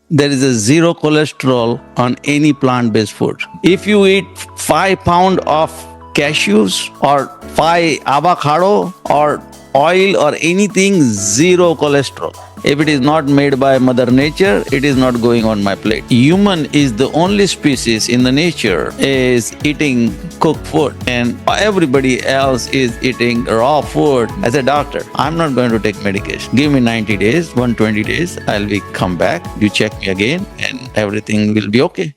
there is a zero cholesterol on any plant-based food. If you eat 5 pounds of cashews or 5 avocado or oil or anything, zero cholesterol. If it is not made by Mother Nature, it is not going on my plate. Human is the only species in the nature is eating cooked food, and everybody else is eating raw food. As a doctor, I'm not going to take medication. Give me 90 days, 120 days, I'll be come back. You check me again, and everything will be okay.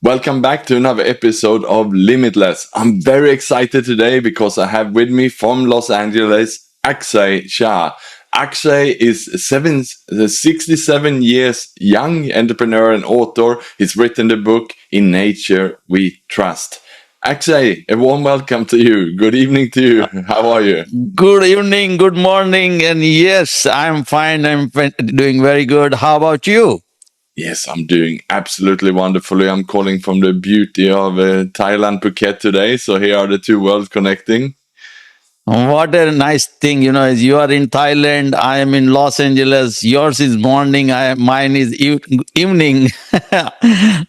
Welcome back to another episode of Limitless. I'm very excited today because I have with me from Los Angeles, Axay Shah. Axay is 67 years young entrepreneur and author. He's written the book In Nature We Trust. Axay, a warm welcome to you. Good evening to you. How are you? Good evening, good morning, and yes, I'm fine. I'm doing very good. How about you? Yes, I'm doing absolutely wonderfully. I'm calling from the beauty of Thailand, Phuket today. So here are the two worlds connecting. What a nice thing, is you are in Thailand, I am in Los Angeles, yours is morning, mine is evening.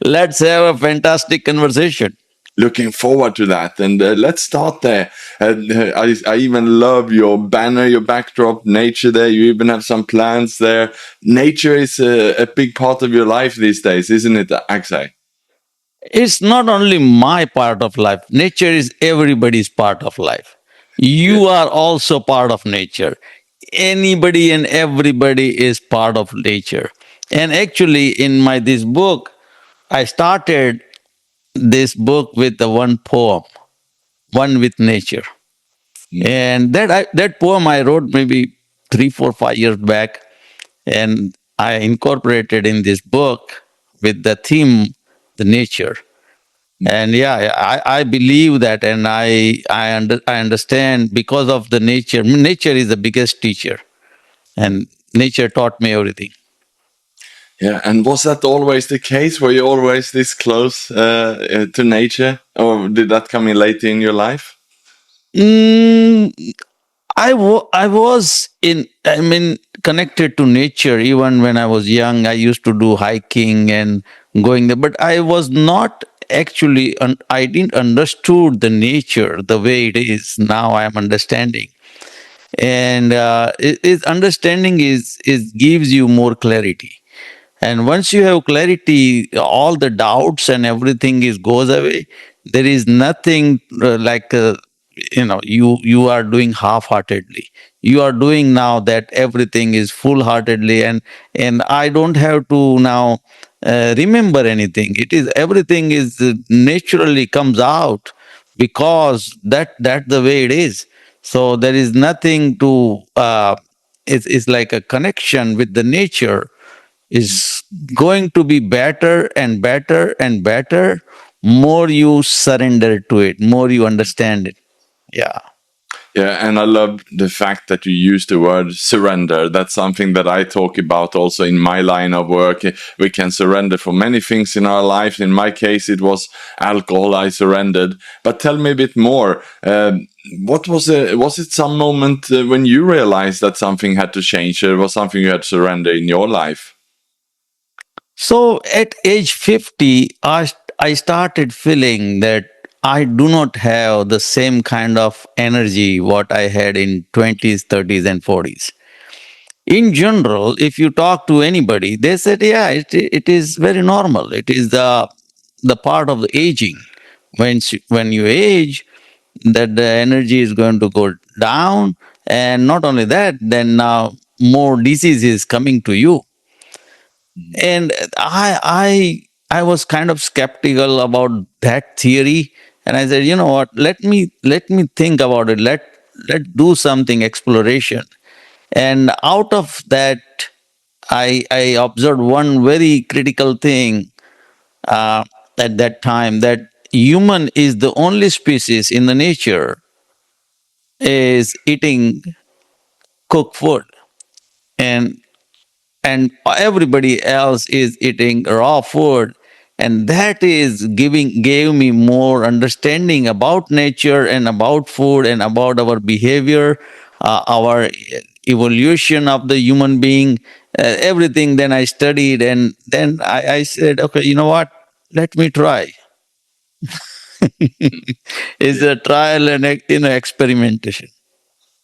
Let's have a fantastic conversation. Looking forward to that. And let's start there. I even love your banner, your backdrop, nature there. You even have some plants there. Nature is a big part of your life these days, isn't it, Axay? It's not only my part of life, nature is everybody's part of life. You are also part of nature. Anybody and everybody is part of nature. And actually, in my this book, I started this book with the one poem, One with Nature. And that poem I wrote maybe 3, 4, 5 years back, and I incorporated in this book with the theme, the nature. And yeah, I believe that, and I understand because of the nature. Nature is the biggest teacher, and nature taught me everything. Yeah, and was that always the case? Were you always this close to nature, or did that come in later in your life? Mm, I was connected to nature even when I was young. I used to do hiking and going there, but I was not actually, I didn't understood the nature the way it is. Now I am understanding. And understanding is gives you more clarity. And once you have clarity, all the doubts and everything is goes away. There is nothing you are doing half-heartedly. You are doing now that everything is full-heartedly, and I don't have to now remember anything. It is everything is naturally comes out because that the way it is. So there is nothing to. It's like a connection with the nature is going to be better and better and better more you surrender to it, more you understand it. Yeah. Yeah, and I love the fact that you use the word surrender. That's something that I talk about also in my line of work. We can surrender for many things in our life. In my case, it was alcohol I surrendered. But tell me a bit more. What was it? Was it some moment when you realized that something had to change? Or was something you had to surrender in your life? So at age 50, I started feeling that I do not have the same kind of energy what I had in 20s, 30s, and 40s. In general, if you talk to anybody, they said, yeah, it is very normal. It is the part of the aging. When you age, that the energy is going to go down, and not only that, then now more disease is coming to you. And I was kind of skeptical about that theory, and I said, you know what? Let me think about it. Let do something exploration. And out of that, I observed one very critical thing at that time, that human is the only species in the nature is eating cooked food, and everybody else is eating raw food, and that is gave me more understanding about nature and about food and about our behavior, our evolution of the human being. everything. Then I studied, and then I said, okay, you know what? Let me try. It's a trial and experimentation.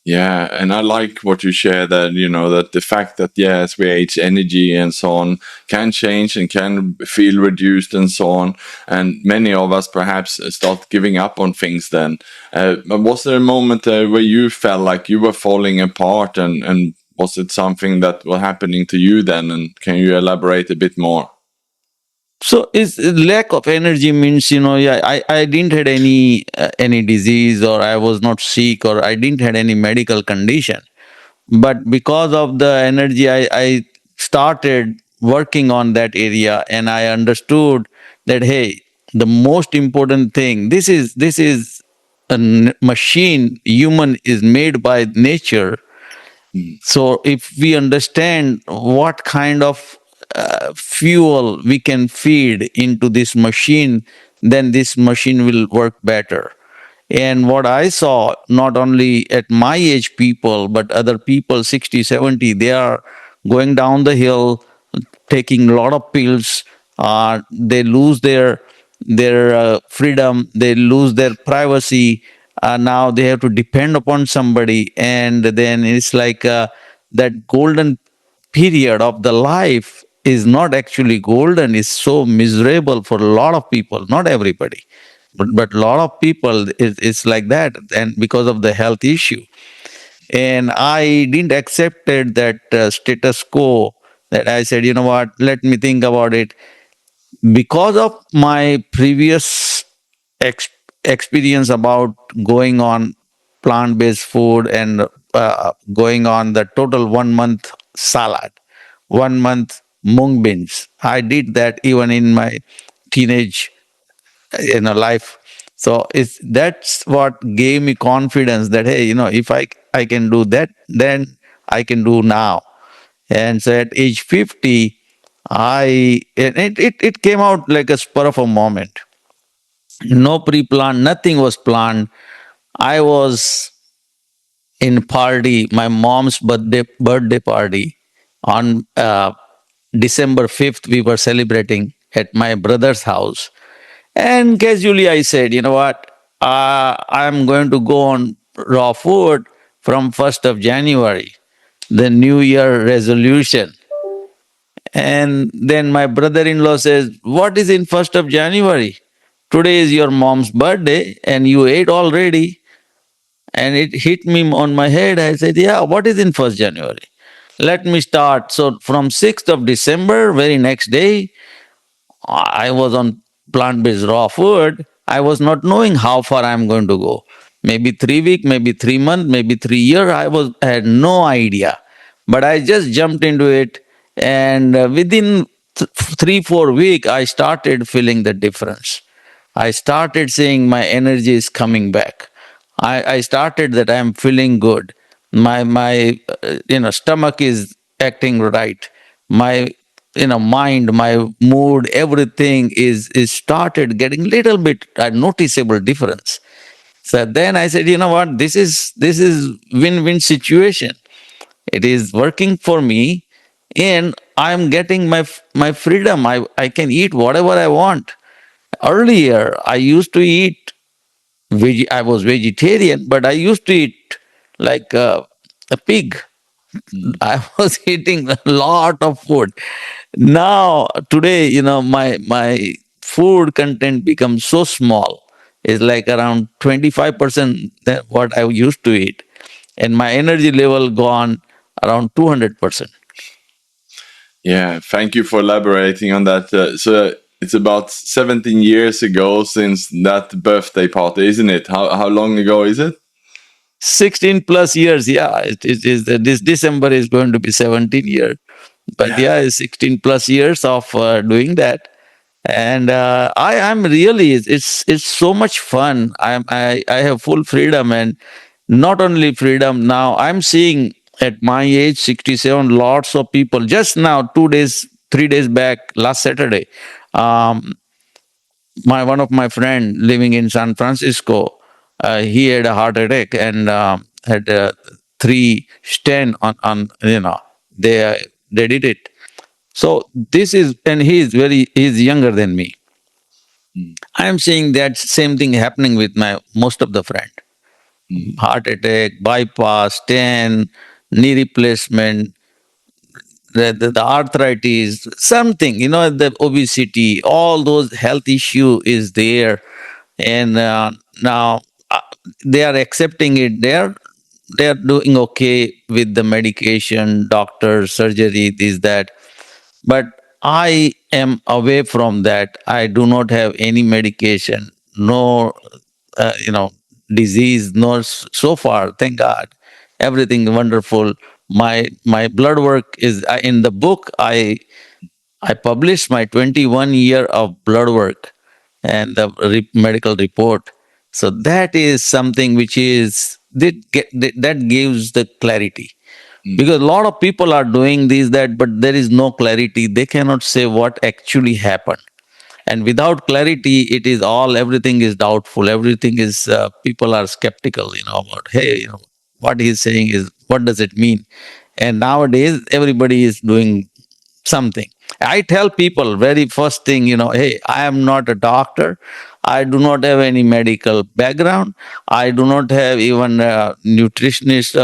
Yeah, and I like what you share that, that the fact that, yeah, as we age, energy and so on can change and can feel reduced and so on. And many of us perhaps start giving up on things then. But was there a moment where you felt like you were falling apart, and was it something that was happening to you then? And can you elaborate a bit more? So is lack of energy means, yeah, I didn't had any disease, or I was not sick, or I didn't had any medical condition. But because of the energy, I started working on that area, and I understood that, hey, the most important thing, this is a machine. Human is made by nature. Mm, So if we understand what kind of fuel we can feed into this machine, then this machine will work better. And what I saw, not only at my age people, but other people 60, 70, they are going down the hill, taking a lot of pills. They lose their freedom, they lose their privacy. Now they have to depend upon somebody, and then it's like that golden period of the life is not actually golden. It's so miserable for a lot of people, not everybody, but a lot of people, it's like that, and because of the health issue. And I didn't accepted that status quo, that I said, you know what, let me think about it. Because of my previous ex- experience about going on plant-based food, and going on the total 1 month salad, 1 month mung beans, I did that even in my teenage life. So it's that's what gave me confidence that, hey, if I can do that, then I can do now. And so at age 50, it came out like a spur of a moment. No pre-planned, nothing was planned. I was in party, my mom's birthday party on December 5th. We were celebrating at my brother's house. And casually I said, you know what? I'm going to go on raw food from 1st of January, the New Year resolution. And then my brother-in-law says, what is in 1st of January? Today is your mom's birthday and you ate already. And it hit me on my head. I said, yeah, what is in 1st January? Let me start. So from 6th of December, very next day, I was on plant based raw food. I was not knowing how far I'm going to go. Maybe 3 weeks, maybe 3 months, maybe 3 years. I had no idea. But I just jumped into it. And within 3, 4 weeks, I started feeling the difference. I started seeing my energy is coming back. I started that I'm feeling good. My stomach is acting right. My mind, my mood, everything is started getting little bit noticeable difference. So then I said, you know what, this is win-win situation. It is working for me, and I'm getting my freedom. I can eat whatever I want. Earlier, I used to eat I was vegetarian, but I used to eat like a pig. mm. I was eating a lot of food. Now, today, my food content becomes so small. It's like around 25% than what I used to eat. And my energy level gone around 200%. Yeah, thank you for elaborating on that. So it's about 17 years ago since that birthday party, isn't it? How long ago is it? 16 plus years, yeah. This December is going to be 17 years. But Yeah. yeah, it's 16 plus years of doing that. And I'm really, it's so much fun. I have full freedom, and not only freedom. Now I'm seeing at my age 67, lots of people. Just now, 2 days, 3 days back, last Saturday, um, my one of my friend living in San Francisco, he had a heart attack, and had three stent on. They They did it. So this is, and he's younger than me. mm, I am seeing that same thing happening with my most of the friend. mm, Heart attack, bypass, stent, knee replacement, the arthritis, something, the obesity, all those health issue is there. And now uh, they are accepting it. They are doing okay with the medication, doctor, surgery, this, that. But I am away from that. I do not have any medication, no, uh, you know, disease, no, so far, thank God. Everything wonderful. My blood work is in the book. I published my 21 year of blood work and the medical report. So that is something which is that gives the clarity, mm. because a lot of people are doing this, that, but there is no clarity. They cannot say what actually happened. And without clarity, it is all, everything is doubtful. Everything is, people are skeptical, about, hey, what he's saying is, what does it mean? And nowadays, everybody is doing something. I tell people very first thing, hey, I am not a doctor. I do not have any medical background. I do not have even nutritionist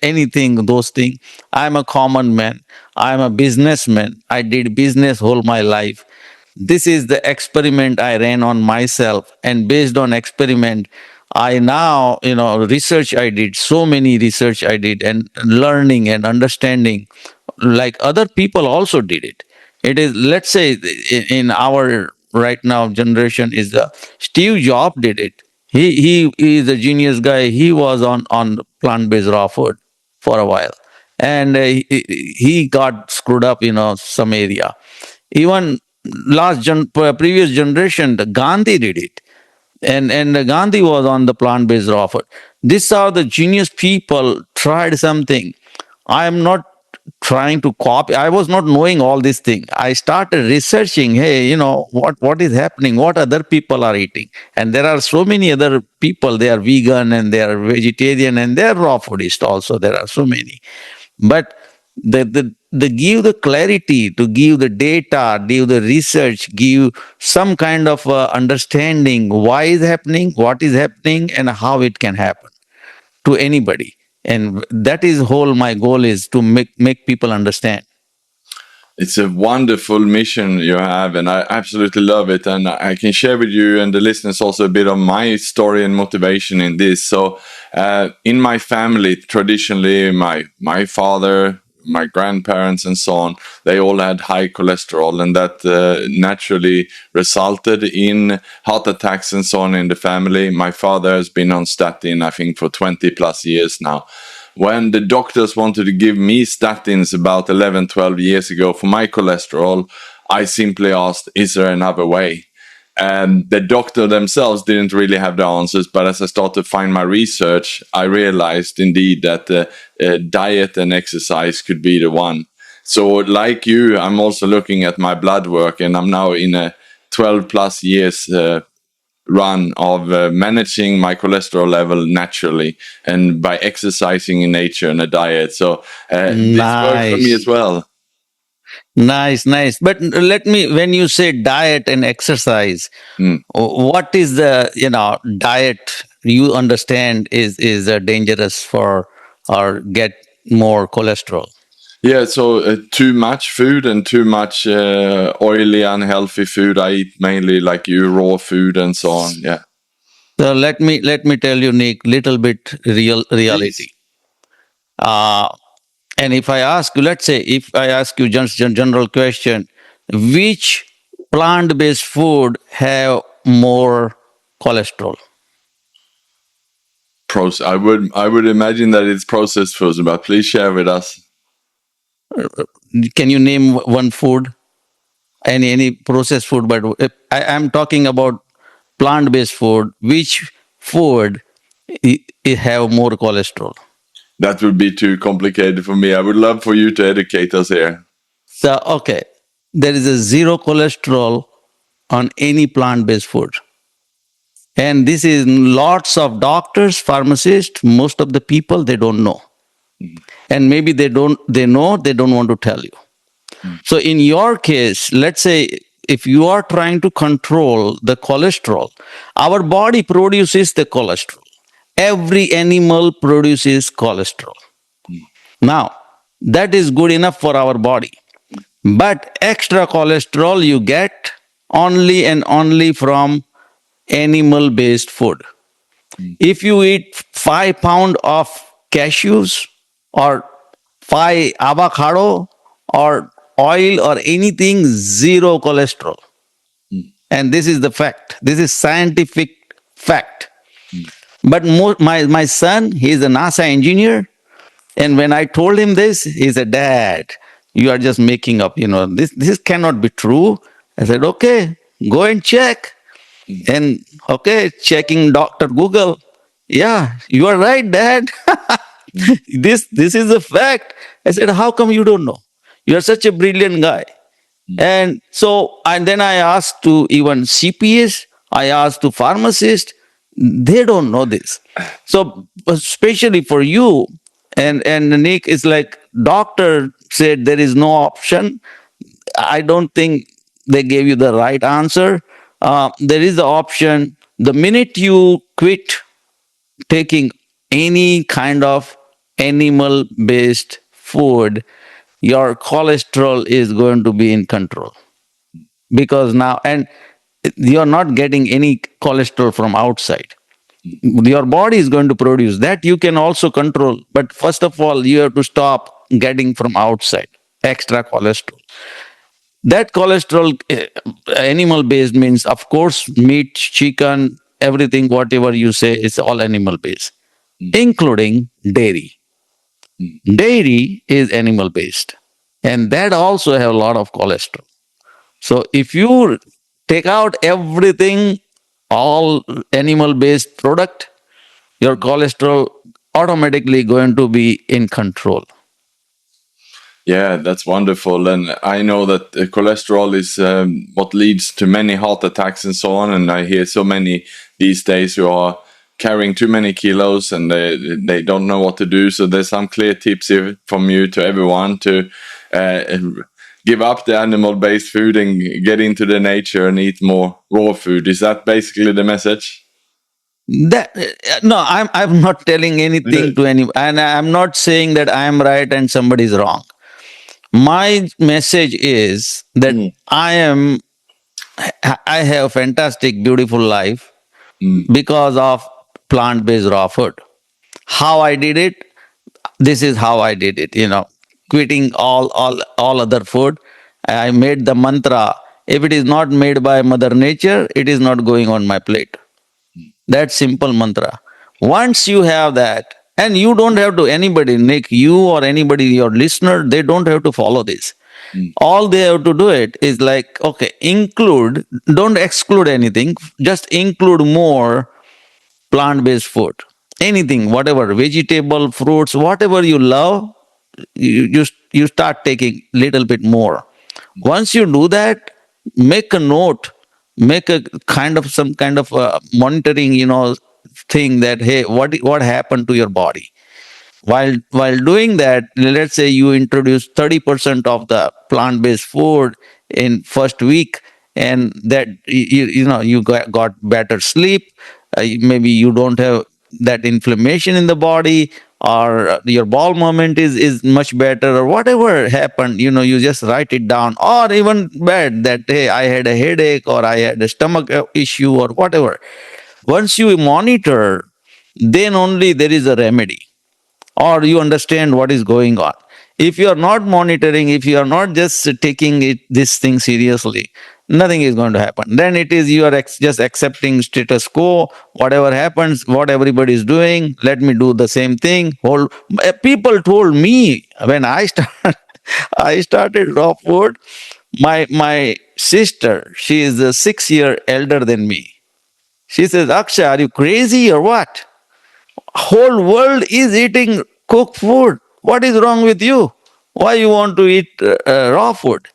anything, those things. I'm a common man. I'm a businessman. I did business whole my life. This is the experiment I ran on myself, and based on experiment, I now, research I did, so many research I did, and learning and understanding, like other people also did it. It is, let's say, in our right now generation, is Steve Jobs did it. He is a genius guy. He was on plant based raw food for a while, and he got screwed up, some area. Even previous generation, the Gandhi did it, and Gandhi was on the plant-based raw food. These are the genius people tried something. I am not trying to copy. I was not knowing all these things. I started researching. Hey, what is happening? What other people are eating? And there are so many other people. They are vegan and they are vegetarian and they are raw foodist also. There are so many. But the give the clarity, to give the data, give the research, give some kind of understanding why is happening, what is happening, and how it can happen to anybody. And that is whole my goal is to make people understand. It's a wonderful mission you have, and I absolutely love it. And I can share with you and the listeners also a bit of my story and motivation in this. So, in my family, traditionally, my father, my grandparents, and so on, they all had high cholesterol, and that naturally resulted in heart attacks and so on in the family. My father has been on statin, I think, for 20 plus years now. When the doctors wanted to give me statins about 11, 12 years ago for my cholesterol, I simply asked, is there another way? And the doctor themselves didn't really have the answers, but as I started to find my research, I realized indeed that diet and exercise could be the one. So, like you, I'm also looking at my blood work, and I'm now in a 12 plus years run of managing my cholesterol level naturally and by exercising in nature and a diet. So this works for me as Nice. well. Nice. But let me, when you say diet and exercise, Mm. what is the, diet you understand is dangerous for, or get more cholesterol? Yeah, so too much food and too much oily, unhealthy food. I eat mainly like you, raw food and so on. Yeah, So let me tell you, Nick, little bit reality. please. Uh, and if I ask you, let's say, if I ask you just general question, which plant-based food have more cholesterol? I would imagine that it's processed foods, but please share with us. Can you name one food? Any processed food? But I'm talking about plant-based food. Which food have more cholesterol? That would be too complicated for me. I would love for you to educate us here. So, okay, there is a zero cholesterol on any plant-based food. And this is lots of doctors, pharmacists, most of the people, they don't know. And maybe they know, they don't want to tell you. So in your case, let's say if you are trying to control the cholesterol, our body produces the cholesterol. Every animal produces cholesterol. Now, that is good enough for our body. But extra cholesterol you get only and only from animal based food. If you eat 5 pounds of cashews or 5 avocado or oil or anything, zero cholesterol. And this is the fact. This is scientific fact. But my son, he's a NASA engineer. And when I told him this, he said, Dad, you are just making up, this cannot be true. I said, okay, go and check. And okay, checking Dr. Google. Yeah, you are right, Dad. This is a fact. I said, how come you don't know? You are such a brilliant guy. And then I asked to even CPS, I asked to pharmacists, they don't know this. So especially for you and Nick, it's like doctor said there is no option. I don't think they gave you the right answer. There is the option. The minute you quit taking any kind of animal based food, your cholesterol is going to be in control. Because now, and you're not getting any cholesterol from outside. Your body is going to produce that. You can also control. But first of all, you have to stop getting from outside extra cholesterol. That cholesterol, animal based means, of course, meat, chicken, everything, whatever you say, is all animal based, including dairy. Dairy is animal based, and that also have a lot of cholesterol. So if you take out everything, all animal based product, your cholesterol automatically going to be in control. Yeah, that's wonderful. And I know that cholesterol is what leads to many heart attacks and so on. And I hear so many these days who are carrying too many kilos and they don't know what to do. So there's some clear tips here from you to everyone to uh, give up the animal-based food and get into the nature and eat more raw food. Is that basically the message? That no, I'm not telling anything to any, and I'm not saying that I am right and somebody is wrong. My message is that I have fantastic, beautiful life because of plant-based raw food. How I did it, this is how I did it. Quitting all other food. I made the mantra: if it is not made by Mother Nature, it is not going on my plate. That simple mantra. Once you have that, and you don't have to anybody, Nick, you or anybody, your listener, they don't have to follow this. All they have to do it is like, okay, include, don't exclude anything, just include more plant-based food. Anything, whatever, vegetable, fruits, whatever you love, you start taking little bit more. Once you do that, make a note, make a kind of some kind of monitoring, thing that, hey, what happened to your body while doing that. Let's say you introduce 30% of the plant-based food in first week, and that you got better sleep. Maybe you don't have that inflammation in the body, or your bowel movement is much better, or whatever happened, you just write it down. Or even bad, that, hey, I had a headache, or I had a stomach issue, or whatever. Once you monitor, then only there is a remedy, or you understand what is going on. If you are not monitoring, if you are not just taking this thing seriously, nothing is going to happen. Then it is you are just accepting status quo. Whatever happens, what everybody is doing, let me do the same thing. People told me when I started, I started raw food. My sister, she is 6 year elder than me. She says, Akshay, are you crazy or what? Whole world is eating cooked food. What is wrong with you? Why you want to eat raw food?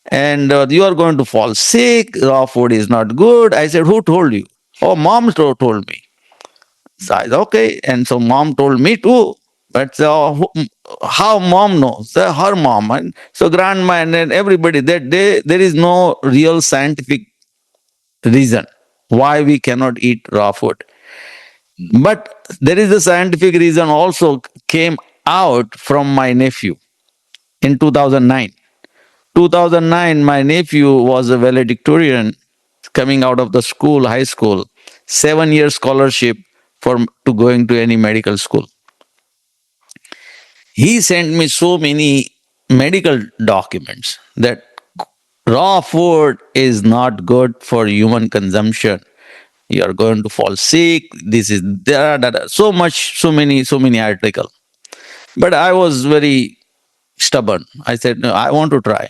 And you are going to fall sick. Raw food is not good. I said, who told you? Oh, mom told me. So I said, okay. And so mom told me too. But how mom knows? Her mom, and so grandma and then everybody, that there is no real scientific reason why we cannot eat raw food. mm, But there is a scientific reason also came out from my nephew in 2009. 2009, my nephew was a valedictorian coming out of the school, high school, 7 year scholarship for to going to any medical school. He sent me so many medical documents that raw food is not good for human consumption. You are going to fall sick. This is there, so much, so many articles. But I was very stubborn. I said, no, I want to try.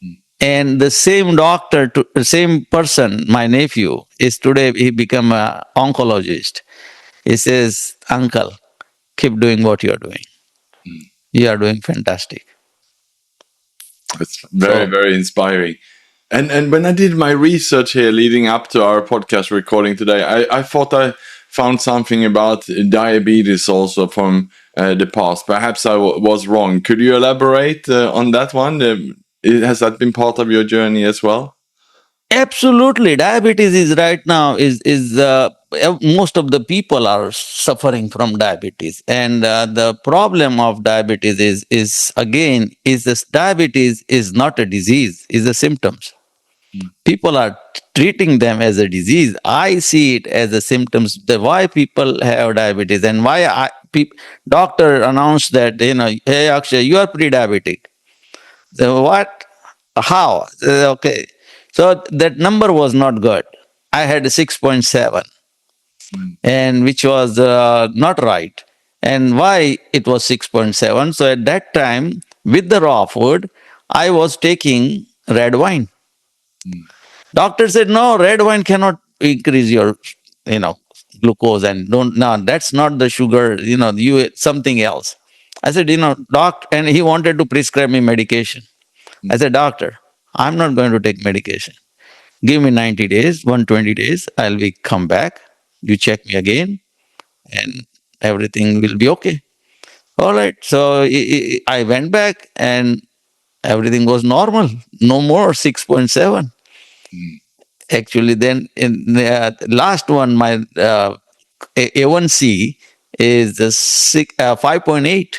mm, And the same doctor, the same person, my nephew, is today he become a oncologist. He says, Uncle, keep doing what you are doing. mm. You are doing fantastic. It's very, So very inspiring. And when I did my research here leading up to our podcast recording today, I thought I found something about diabetes also from the past. Perhaps I was wrong. Could you elaborate on that one? Has that been part of your journey as well? absolutely, diabetes is right now is most of the people are suffering from diabetes, and the problem of diabetes is again is this diabetes is not a disease, is a symptoms. Mm, People are treating them as a disease. I see it as a symptoms. The why people have diabetes and why doctor announced that hey Akshay, you are pre-diabetic. So what? How? Okay. So that number was not good. I had 6.7, mm, and which was not right. And why it was 6.7? So at that time, with the raw food, I was taking red wine. mm, Doctor said, no, red wine cannot increase your, you know, glucose and don't, no, that's not the sugar, you something else. I said, doc, and he wanted to prescribe me medication. I mm, said, doctor, I'm not going to take medication. Give me 90 days, 120 days, I'll be come back. You check me again and everything will be okay. All right. So I went back and everything was normal. No more 6.7. mm, Actually, then in the last one, my A1C is 5.8.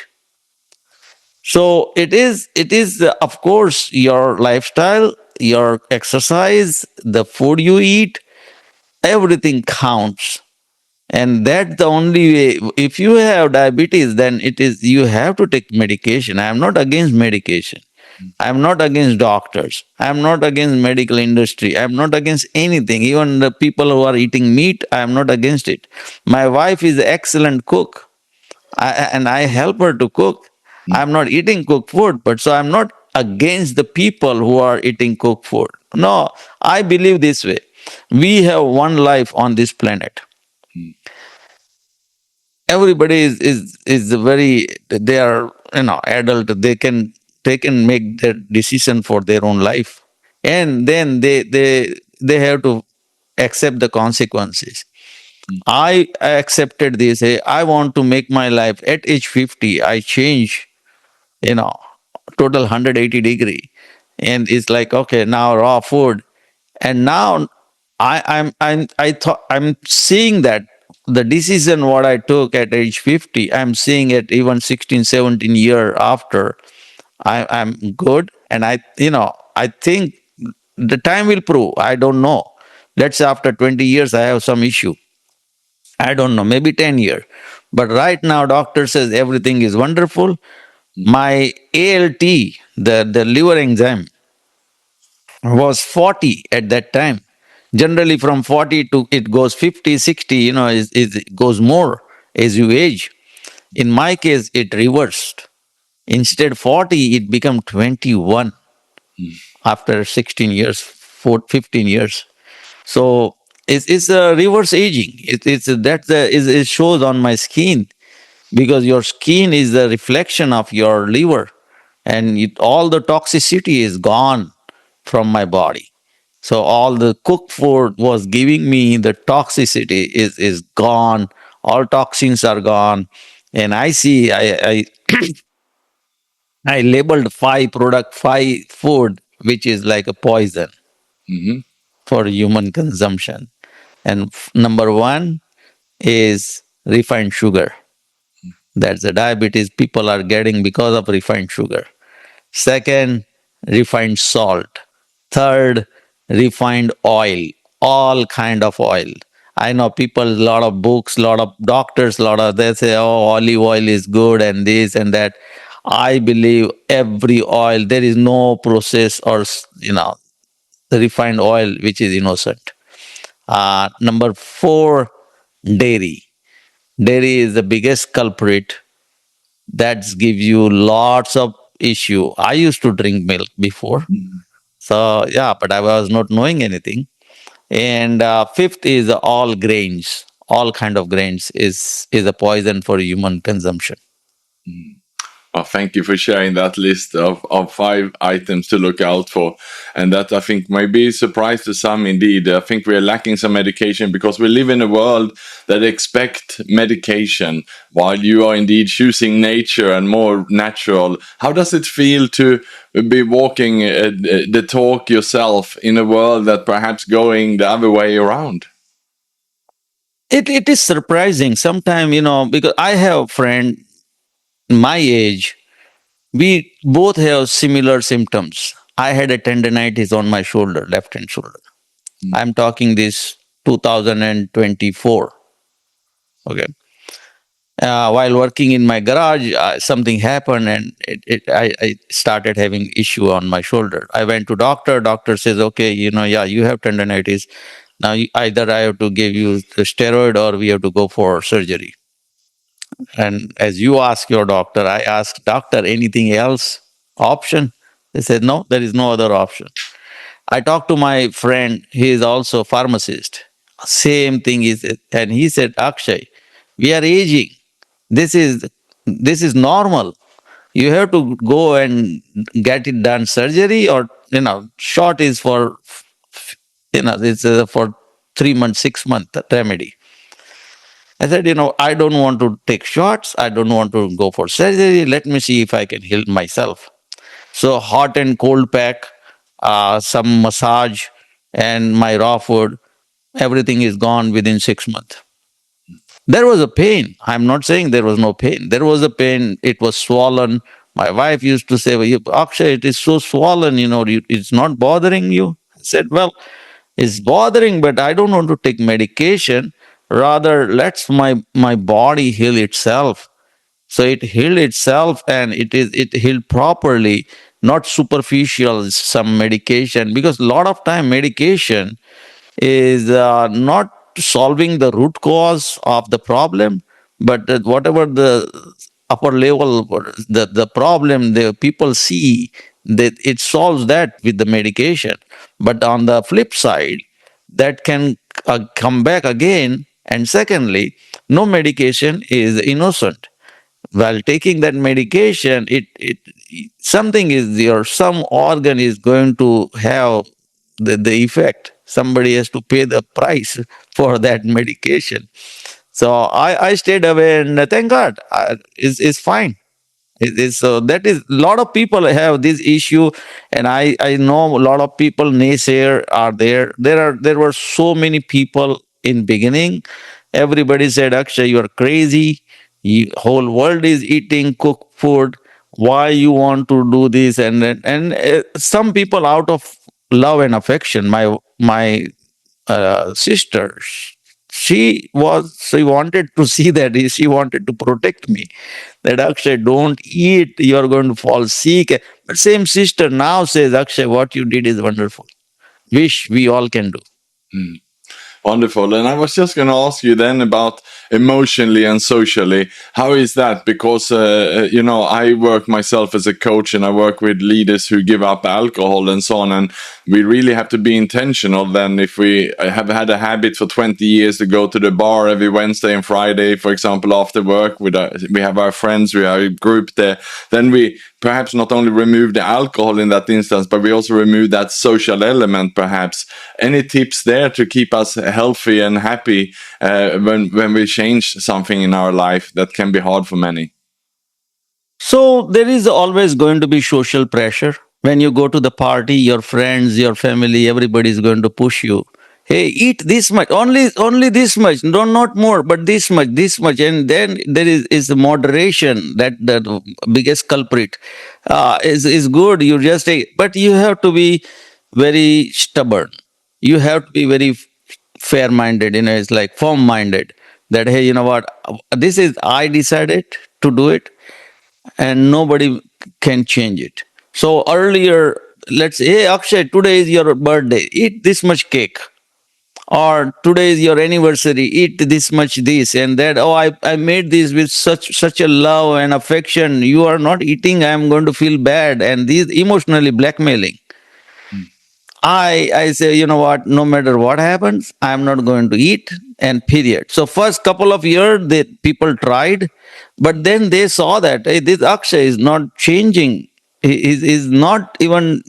So it is of course your lifestyle, your exercise, the food you eat, everything counts. And that's the only way. If you have diabetes, then it is you have to take medication. I am not against medication. I am not against doctors. I am not against medical industry. I am not against anything. Even the people who are eating meat, I am not against it. My wife is an excellent cook, and I help her to cook. mm. I'm not eating cooked food, but so I'm not against the people who are eating cooked food. No, I believe this way. We have one life on this planet. Everybody is very, they are adult. They can make their decision for their own life, and then they have to accept the consequences. I accepted this. I want to make my life at age 50. I change, you know, total 180-degree. And it's like, okay, now raw food. And now I'm seeing that the decision what I took at age 50, I'm seeing it even 16, 17 year after. I'm good. And I think the time will prove. I don't know. Let's say after 20 years, I have some issue. I don't know, maybe 10 years. But right now, doctor says everything is wonderful. My ALT, the liver enzyme, was 40 at that time. Generally, from 40 to it goes 50, 60, it goes more as you age. In my case, it reversed. Instead 40, it became 21 after 16 years, 15 years. So it's a reverse aging. It shows on my skin because your skin is a reflection of your liver, and all the toxicity is gone from my body. So all the cooked food was giving me the toxicity is gone. All toxins are gone. And I see, I labeled five food, which is like a poison Hmm. for human consumption. And number one is refined sugar. That's the diabetes people are getting because of refined sugar. Second, refined salt. Third, refined oil, all kind of oil. I know people, a lot of books, a lot of doctors, a lot of they say, oh, olive oil is good and this and that. I believe every oil, there is no process or, the refined oil which is innocent. Number four, dairy. Dairy is the biggest culprit that gives you lots of issue. I used to drink milk before, so yeah, but I was not knowing anything. And fifth is all grains, all kind of grains is a poison for human consumption. Well, thank you for sharing that list of 5 items to look out for. And that I think might be a surprise to some indeed. I think we're lacking some medication because we live in a world that expect medication while you are indeed choosing nature and more natural. How does it feel to be walking the talk yourself in a world that perhaps going the other way around? It is surprising sometimes, because I have a friend my age. We both have similar symptoms. I had a tendinitis on my shoulder, left hand shoulder. I'm talking this 2024. Okay. While working in my garage, something happened and I started having issue on my shoulder. I went to doctor. Doctor says, okay, yeah, you have tendinitis. Now, either I have to give you the steroid or we have to go for surgery. And as you ask your doctor, I asked doctor, anything else option? They said, no, there is no other option. I talked to my friend, he is also a pharmacist. Same thing is, and he said, Akshay, we are aging. This is this is normal. You have to go and get it done surgery, or short is for it's for 3 months, 6 month remedy. I said, I don't want to take shots. I don't want to go for surgery. Let me see if I can heal myself. So hot and cold pack, some massage, and my raw food, everything is gone within 6 months. There was a pain. I'm not saying there was no pain. There was a pain. It was swollen. My wife used to say, well, Akshay, it is so swollen, it's not bothering you. I said, well, it's bothering, but I don't want to take medication. Rather, let's my body heal itself. So it healed itself and it healed properly, not superficial some medication, because a lot of time medication is not solving the root cause of the problem, but whatever the upper level, the problem the people see, that it solves that with the medication. But on the flip side, that can come back again. And secondly, no medication is innocent. While taking that medication, it something is there, some organ is going to have the effect. Somebody has to pay the price for that medication. So I stayed away, and thank God, it's fine. It is, so that is, a lot of people have this issue, and I know a lot of people naysayer are there. There were so many people in beginning. Everybody said, Akshay, you are crazy. Whole world is eating cooked food. Why you want to do this? And some people out of love and affection. My sister, she wanted to see that, she wanted to protect me, that Akshay, don't eat, you're going to fall sick. But same sister now says, Akshay, what you did is wonderful. Wish we all can do. Wonderful. And I was just going to ask you then about emotionally and socially. How is that? Because, I work myself as a coach and I work with leaders who give up alcohol and so on. And we really have to be intentional then if we have had a habit for 20 years to go to the bar every Wednesday and Friday, for example, after work, we have our friends, we have a group there, then we perhaps not only remove the alcohol in that instance, but we also remove that social element perhaps. Any tips there to keep us healthy and happy when we change something in our life that can be hard for many? So there is always going to be social pressure. When you go to the party, your friends, your family, everybody is going to push you. Hey, eat this much, only this much, no, not more, but this much, and then there is the moderation that the biggest culprit is good. You just take, but you have to be very stubborn. You have to be very fair minded. It's like firm minded. That hey, you know what? This is I decided to do it and nobody can change it. So earlier, let's say, hey Akshay, today is your birthday, eat this much cake. Or today is your anniversary, eat this much this and that. Oh, I made this with such a love and affection. You are not eating, I am going to feel bad. And these emotionally blackmailing. Mm, I say, you know what, no matter what happens, I'm not going to eat, and period. So first couple of years the people tried, but then they saw that hey, this Akshay is not changing. He is not even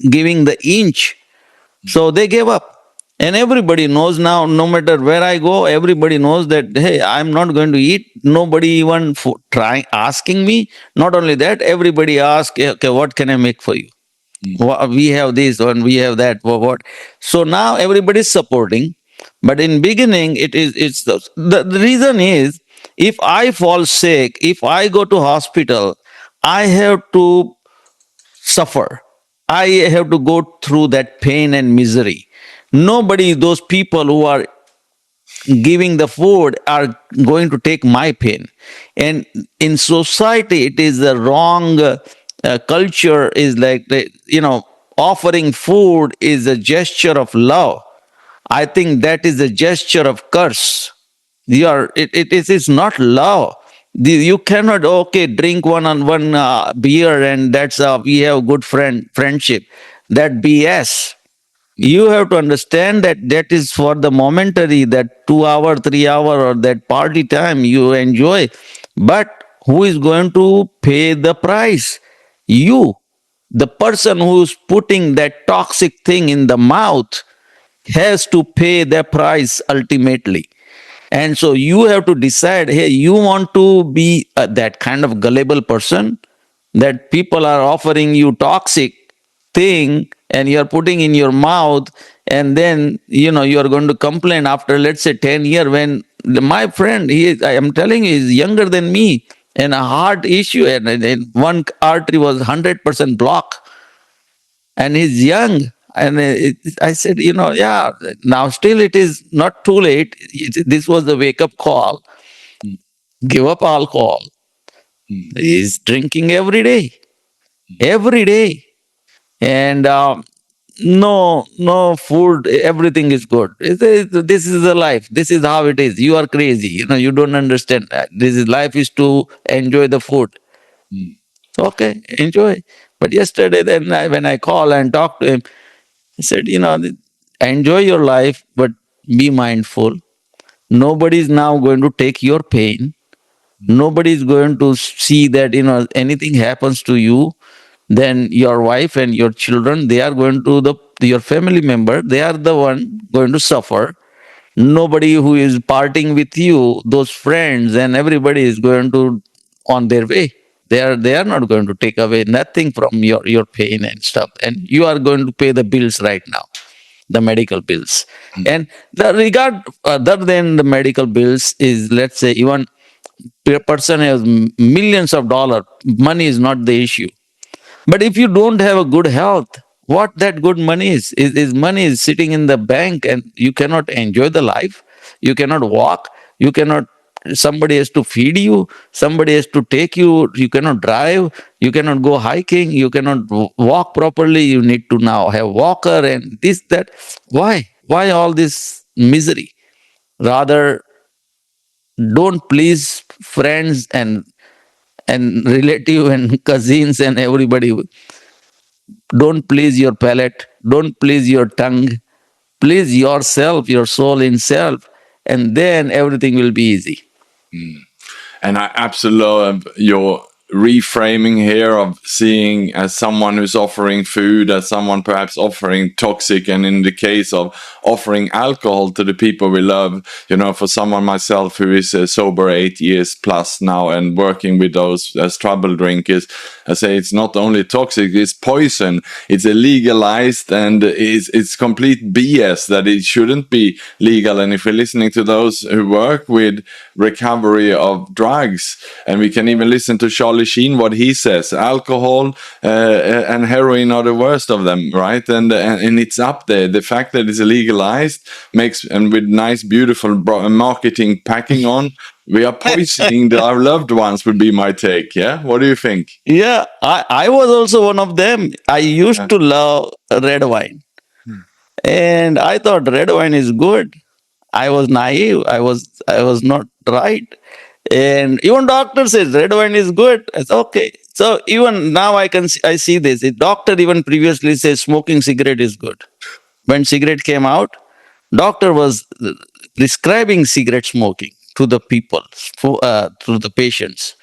giving the inch. mm, So they gave up. And everybody knows now, no matter where I go, everybody knows that hey, I'm not going to eat. Nobody even trying asking me. Not only that, everybody asks, okay, what can I make for you? mm, We have this and we have that. What? So now everybody is supporting, but in beginning it's the reason is if I fall sick, if I go to hospital, I have to suffer. I have to go through that pain and misery. Nobody, those people who are giving the food are going to take my pain. And in society it is the wrong culture is like offering food is a gesture of love. I think that is a gesture of curse. It is not love. You cannot okay drink one on one beer and that's we have good friendship. That BS. mm, You have to understand that that is for the momentary, that 2 hour 3 hour or that party time you enjoy. But who is going to pay the price? You, the person who's putting that toxic thing in the mouth, has to pay the price ultimately. And so you have to decide hey, you want to be that kind of gullible person that people are offering you toxic thing and you're putting in your mouth, and then you're going to complain after let's say 10 years when my friend, I am telling you, is younger than me and a heart issue, and one artery was 100% blocked and he's young. And I said, yeah, now still it is not too late. This was the wake up call. mm, Give up alcohol. mm, He's drinking every day. And no food, everything is good. This is the life. This is how it is. You are crazy. You don't understand that. This is life is to enjoy the food. mm, Okay, enjoy. But yesterday, then when I call and talk to him, he said, enjoy your life, but be mindful. Nobody is now going to take your pain. Nobody is going to see that, anything happens to you, then your wife and your children, they are going to your family member, they are the one going to suffer. Nobody who is parting with you, those friends and everybody is going to on their way. They are not going to take away nothing from your pain and stuff. And you are going to pay the bills right now, the medical bills. mm, And the regard other than the medical bills is, let's say, even a person has millions of dollars, money is not the issue. But if you don't have a good health, what that good money is money is sitting in the bank and you cannot enjoy the life. You cannot walk. You cannot, somebody has to feed you. Somebody has to take you. You cannot drive. You cannot go hiking. You cannot walk properly. You need to now have walker and this, that. Why? Why all this misery? Rather, don't please friends and relative and cousins and everybody. Don't please your palate. Don't please your tongue. Please yourself, your soul in self, and then everything will be easy. mm. And I absolutely love your reframing here of seeing as someone who's offering food as someone perhaps offering toxic, and in the case of offering alcohol to the people we love, you know, for someone myself who is sober 8 years plus now and working with those as trouble drinkers, I say it's not only toxic, it's poison, it's illegalized, and it's complete BS that it shouldn't be legal. And if we're listening to those who work with recovery of drugs, and we can even listen to Charlie Sheen, what he says, alcohol and heroin are the worst of them, right? And it's up there. The fact that it's legalized makes, and with nice beautiful marketing packing on, we are poisoning our loved ones, would be my take. Yeah, what do you think? Yeah, I was also one of them. I used to love red wine, and I thought red wine is good. I was naive. I was not right. And even doctor says red wine is good. It's okay. So even now I see this. The doctor even previously says smoking cigarette is good. When cigarette came out, doctor was prescribing cigarette smoking to the people, to the patients,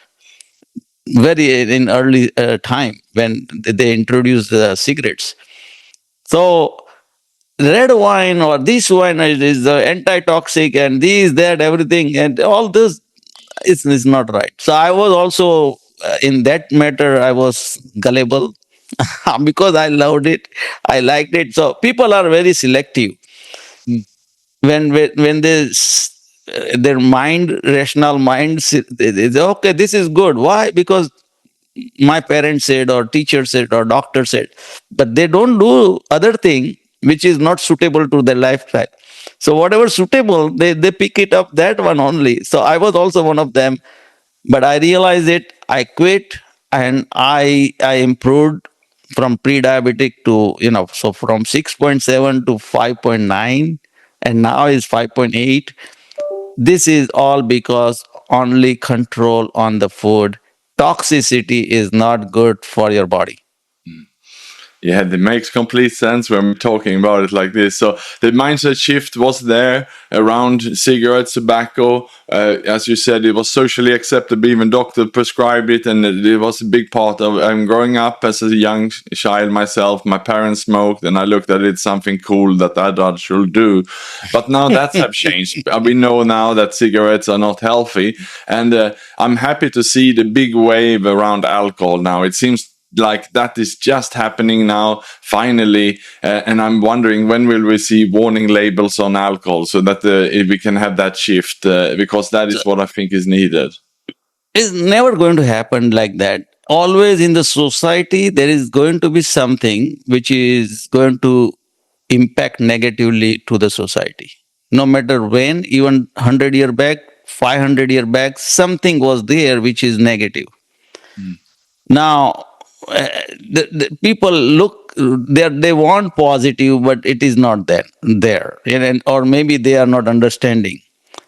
very in early time when they introduced the cigarettes. So red wine or this wine is anti-toxic and this, that, everything, and all this is not right. So I was also in that matter, I was gullible because I loved it. I liked it. So people are very selective when their mind, rational mind, they say, okay, this is good. Why? Because my parents said or teacher said or doctor said, but they don't do other thing which is not suitable to their lifestyle. So whatever suitable, they pick it up, that one only. So I was also one of them, but I realized it, I quit, and I improved from pre-diabetic to, so from 6.7 to 5.9, and now is 5.8. This is all because only control on the food. Toxicity is not good for your body. Yeah, that makes complete sense when we're talking about it like this. So the mindset shift was there around cigarettes, tobacco. As you said, it was socially acceptable. Even doctor prescribed it, and it was a big part of. I'm growing up as a young child myself. My parents smoked, and I looked at it something cool that adults should do. But now that's have changed. We know now that cigarettes are not healthy, and I'm happy to see the big wave around alcohol now. It seems like that is just happening now finally, and I'm wondering when will we see warning labels on alcohol so that we can have that shift, because that is what I think is needed. It's never going to happen like that. Always in the society, there is going to be something which is going to impact negatively to the society. No matter when, even 100 year back, 500 year back, something was there which is negative. Now, the people look, they want positive, but it is not there, or maybe they are not understanding.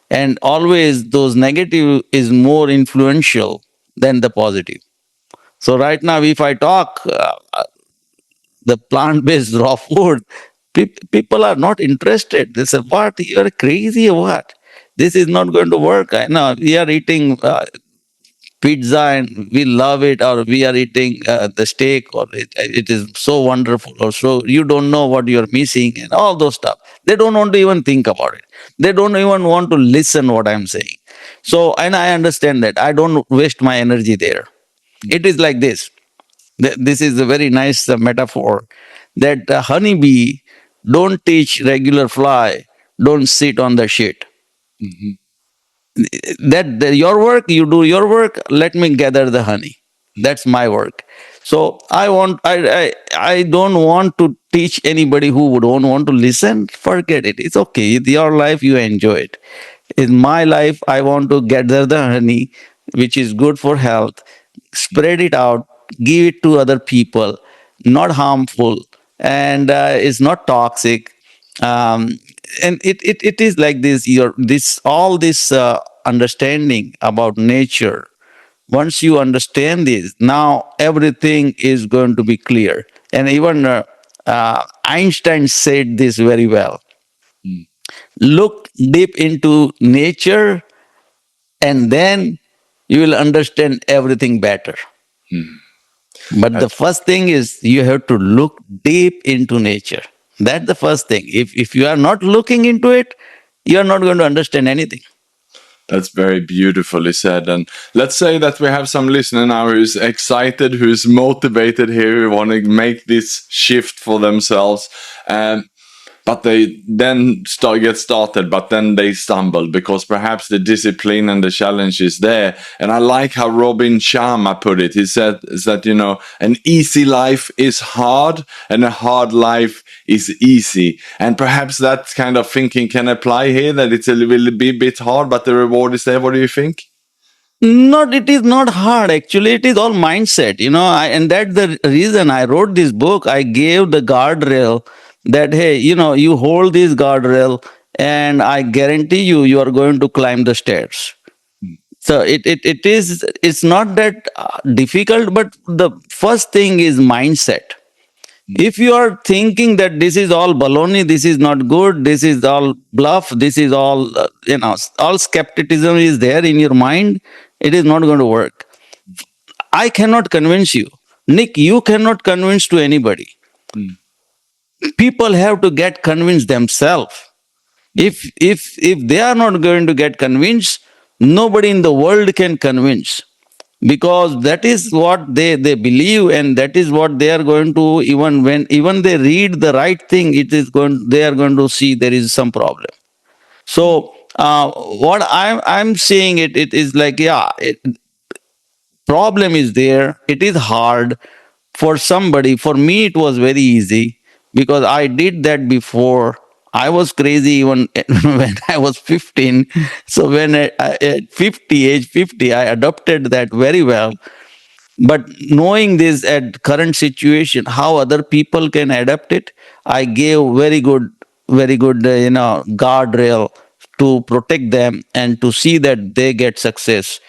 And always those negative is more influential than the positive. So right now, if I talk the plant-based raw food, people are not interested. They say, "What? You are crazy or what? This is not going to work." I know we are eating pizza and we love it, or we are eating the steak, or it is so wonderful, or so you don't know what you're missing, and all those stuff. They don't want to even think about it. They don't even want to listen what I'm saying. So, and I understand that. I don't waste my energy there. It is like this. This is a very nice metaphor that honeybee don't teach regular fly, don't sit on the shit. Your work, you do your work, let me gather the honey. That's my work. So I don't want to teach anybody who don't want to listen. Forget it. It's okay. It's your life, you enjoy it. In my life, I want to gather the honey which is good for health, spread it out, give it to other people, not harmful, and it's not toxic. um, and it is like this, your this all this understanding about nature. Once you understand this, now everything is going to be clear. And even Einstein said this very well: look deep into nature, and then you will understand everything better. But the That's first thing is you have to look deep into nature. That's the first thing. If you are not looking into it, you are not going to understand anything. That's very beautifully said. And let's say that we have some listener now who's excited, who's motivated here, who want to make this shift for themselves. But they then get started, but then they stumble because perhaps the discipline and the challenge is there. And I like how Robin Sharma put it. He said is that, an easy life is hard and a hard life is easy. And perhaps that kind of thinking can apply here, that it's a little bit hard, but the reward is there. What do you think? Not, it is not hard. Actually, it is all mindset, and that's the reason I wrote this book. I gave the guardrail that, hey, you hold this guardrail and I guarantee you are going to climb the stairs. So it's not that difficult, but the first thing is mindset. If you are thinking that this is all baloney, this is not good, this is all bluff, this is all, all skepticism is there in your mind, it is not going to work. I cannot convince you. Nick, you cannot convince to anybody. People have to get convinced themselves. If they are not going to get convinced, nobody in the world can convince, because that is what they believe, and that is what they are going to, even they read the right thing, they are going to see there is some problem. So what I'm saying, it is like, yeah, problem is there. It is hard for somebody. For me, it was very easy because I did that before. I was crazy even when I was 15. So when at 50, age 50, I adopted that very well. But knowing this at current situation, how other people can adapt it, I gave very good, guardrail to protect them and to see that they get success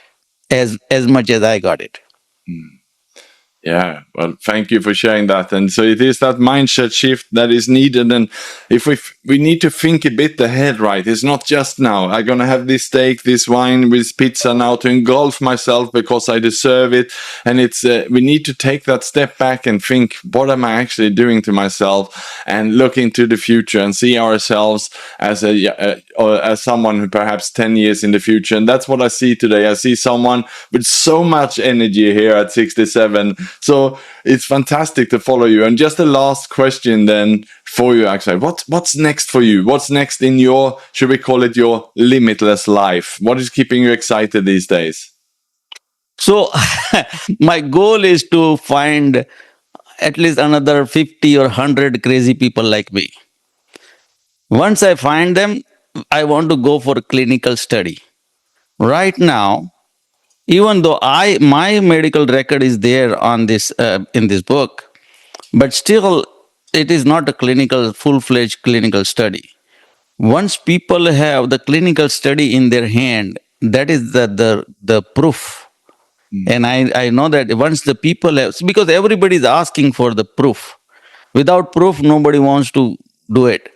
as much as I got it. Yeah, well, thank you for sharing that. And so it is that mindset shift that is needed. And if we need to think a bit ahead, right? It's not just now. I'm gonna have this steak, this wine, with pizza now to engulf myself because I deserve it. And it's we need to take that step back and think, what am I actually doing to myself? And look into the future and see ourselves as as someone who perhaps 10 years in the future. And that's what I see today. I see someone with so much energy here at 67. So it's fantastic to follow you. And just the last question then for you, Axay. What's next for you? What's next in your, should we call it your limitless life? What is keeping you excited these days? So my goal is to find at least another 50 or 100 crazy people like me. Once I find them, I want to go for a clinical study. Right now, even though my medical record is there on this in this book, but still it is not a clinical, full-fledged clinical study. Once people have the clinical study in their hand, that is the proof. And I know that once the people have, because everybody is asking for the proof. Without proof, nobody wants to do it.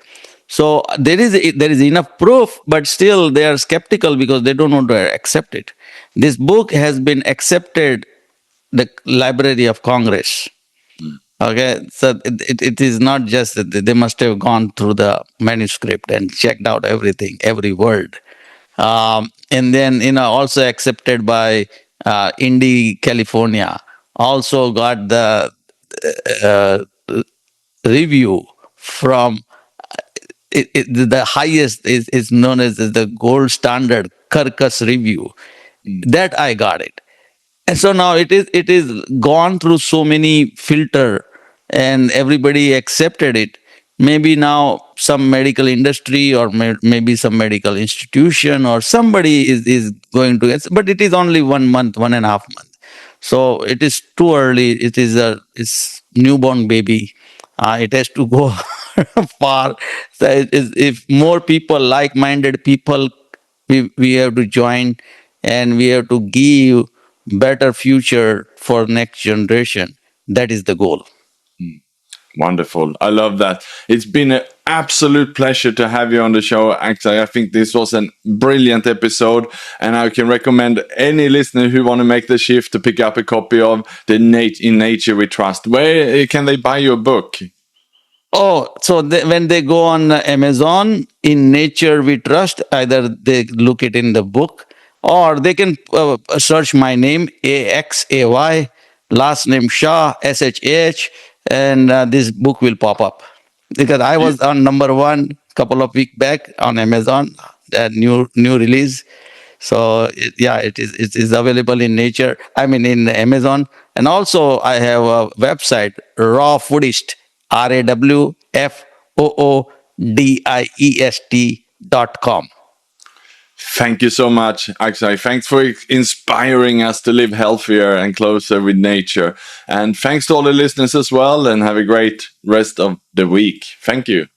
So there is enough proof, but still they are skeptical because they don't want to accept it. This book has been accepted the Library of Congress. Okay, so it is not just that they must have gone through the manuscript and checked out everything, every word, and then also accepted by Indy, California. Also got the review from the highest is known as the gold standard Kirkus review. That I got it. And so now it is gone through so many filter and everybody accepted it. Maybe now some medical industry or maybe some medical institution or somebody is going to get, but it is only 1 month, 1.5 months. So it is too early. It's newborn baby. It has to go far. So if more people, like-minded people, we have to join, and we have to give better future for next generation. That is the goal. Wonderful. I love that. It's been an absolute pleasure to have you on the show, Axay. I think this was a brilliant episode, and I can recommend any listener who want to make the shift to pick up a copy of In Nature We Trust. Where can they buy your book? Oh, so when they go on Amazon, In Nature We Trust, either they look it in the book or they can search my name, Axay, last name Shah, SHAH, and this book will pop up. Because I was on number one couple of weeks back on Amazon, new release. So yeah, it is available in Nature. I mean in Amazon, and also I have a website, RawFoodiest, RawFoodiest.com. Thank you so much, Axay. Thanks for inspiring us to live healthier and closer with nature. And thanks to all the listeners as well, and have a great rest of the week. Thank you.